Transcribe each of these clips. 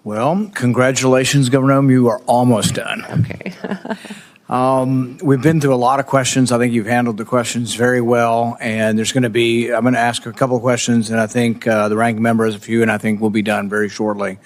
Well, congratulations, Governor Noem. You are almost done. Okay. We've been through a lot of questions. I think you've handled the questions very well. And I'm going to ask a couple of questions, and I think the ranking member has a few, and I think we'll be done very shortly.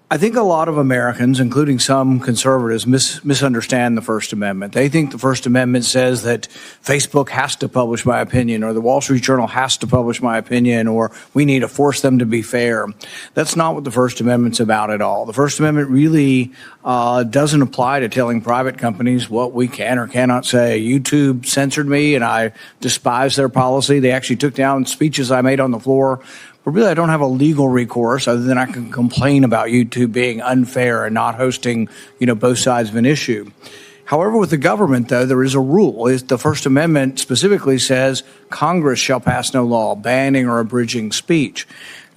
I think a lot of Americans, including some conservatives, misunderstand the First Amendment. They think the First Amendment says that Facebook has to publish my opinion, or the Wall Street Journal has to publish my opinion, or we need to force them to be fair. That's not what the First Amendment's about at all. The First Amendment really doesn't apply to telling private companies what we can or cannot say. YouTube censored me, and I despise their policy. They actually took down speeches I made on the floor. But really, I don't have a legal recourse other than I can complain about YouTube being unfair and not hosting, both sides of an issue. However, with the government, though, there is a rule. The First Amendment specifically says Congress shall pass no law banning or abridging speech.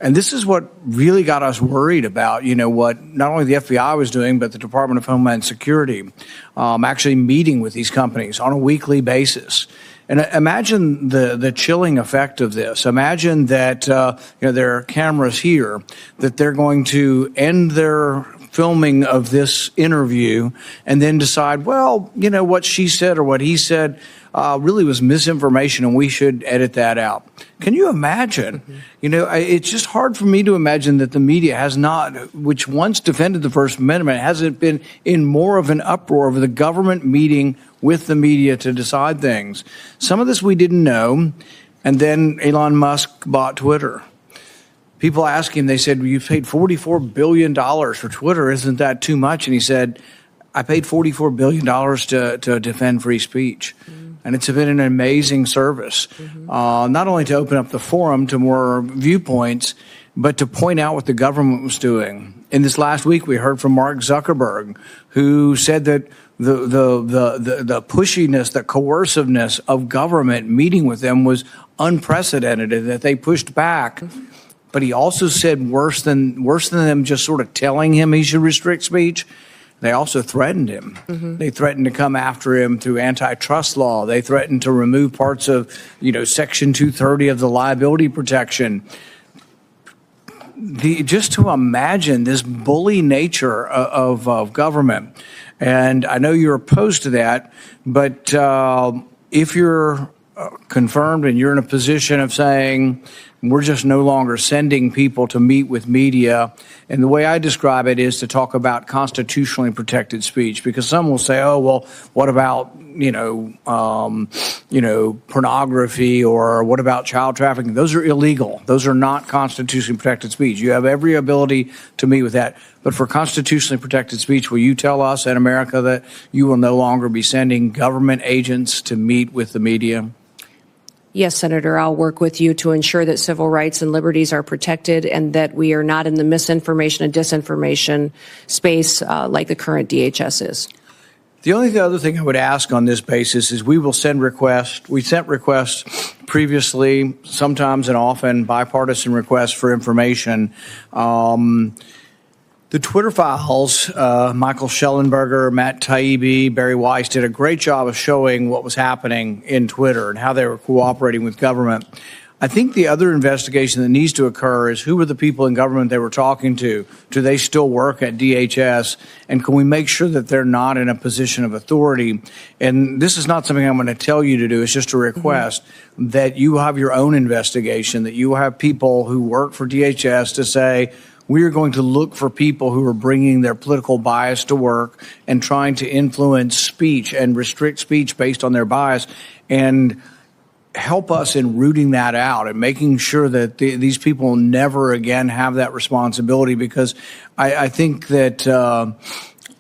And this is what really got us worried about, what not only the FBI was doing, but the Department of Homeland Security, actually meeting with these companies on a weekly basis. And imagine the chilling effect of this. Imagine that there are cameras here, that they're going to end their filming of this interview and then decide, well, what she said or what he said really was misinformation and we should edit that out. Can you imagine? It's just hard for me to imagine that the media has not, which once defended the First Amendment, hasn't been in more of an uproar over the government meeting with the media to decide things. Some of this we didn't know, and then Elon Musk bought Twitter. People asked him, they said, well, you paid $44 billion for Twitter. Isn't that too much? And he said, I paid $44 billion to defend free speech. And it's been an amazing service, not only to open up the forum to more viewpoints, but to point out what the government was doing. In this last week, we heard from Mark Zuckerberg, who said that the pushiness, the coerciveness of government meeting with them was unprecedented, and that they pushed back. But he also said worse than them just sort of telling him he should restrict speech, they also threatened him. They threatened to come after him through antitrust law. They threatened to remove parts of, Section 230 of the liability protection. Just to imagine this bully nature of government. And I know you're opposed to that, but if you're confirmed and you're in a position of saying, we're just no longer sending people to meet with media. And the way I describe it is to talk about constitutionally protected speech, because some will say, oh, well, what about, pornography, or what about child trafficking? Those are illegal. Those are not constitutionally protected speech. You have every ability to meet with that. But for constitutionally protected speech, will you tell us in America that you will no longer be sending government agents to meet with the media? Yes, Senator, I'll work with you to ensure that civil rights and liberties are protected and that we are not in the misinformation and disinformation space like the current DHS is. The only other thing I would ask on this basis is we will send requests. We sent requests previously, sometimes and often bipartisan requests for information. The Twitter files, Michael Schellenberger, Matt Taibbi, Barry Weiss did a great job of showing what was happening in Twitter and how they were cooperating with government. I think the other investigation that needs to occur is who were the people in government they were talking to? Do they still work at DHS? And can we make sure that they're not in a position of authority? And this is not something I'm going to tell you to do. It's just a request that you have your own investigation, that you have people who work for DHS to say, we are going to look for people who are bringing their political bias to work and trying to influence speech and restrict speech based on their bias, and help us in rooting that out and making sure that these people never again have that responsibility, because I think that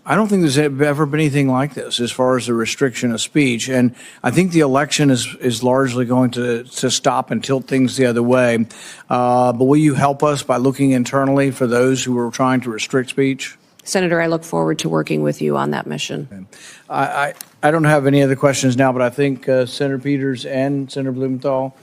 I don't think there's ever been anything like this as far as the restriction of speech. And I think the election is largely going to stop and tilt things the other way. But will you help us by looking internally for those who are trying to restrict speech? Senator, I look forward to working with you on that mission. Okay. I don't have any other questions now, but I think Senator Peters and Senator Blumenthal